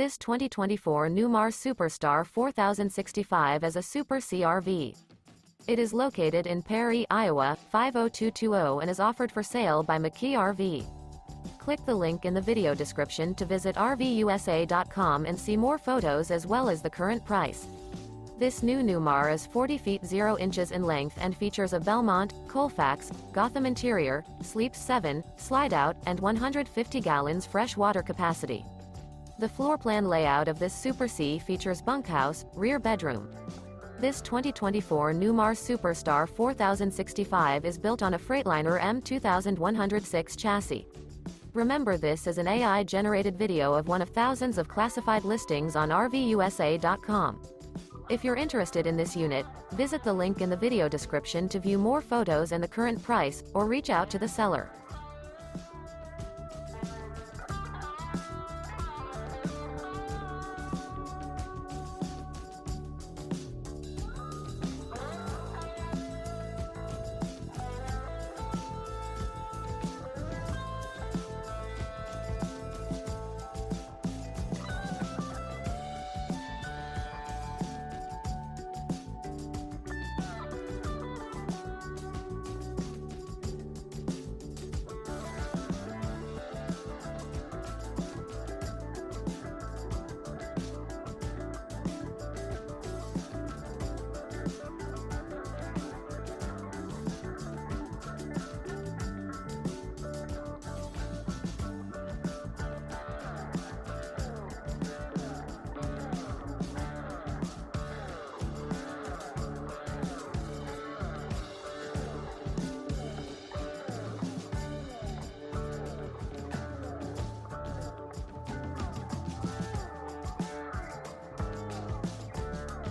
This 2024 Newmar Super Star 4065 is a Super C RV. It is located in Perry, Iowa, 50220 and is offered for sale by McKee RV. Click the link in the video description to visit RVUSA.com and see more photos as well as the current price. This new Newmar is 40 feet 0 inches in length and features a Belmont, Colfax, Gotham interior, sleeps 7, Slideout, and 150 gallons fresh water capacity. The floor plan layout of this Super C features bunkhouse, rear bedroom. This 2024 Newmar Super Star 4065 is built on a Freightliner M-2 chassis. Remember, this is an AI-generated video of one of thousands of classified listings on RVUSA.com. If you're interested in this unit, visit the link in the video description to view more photos and the current price, or reach out to the seller.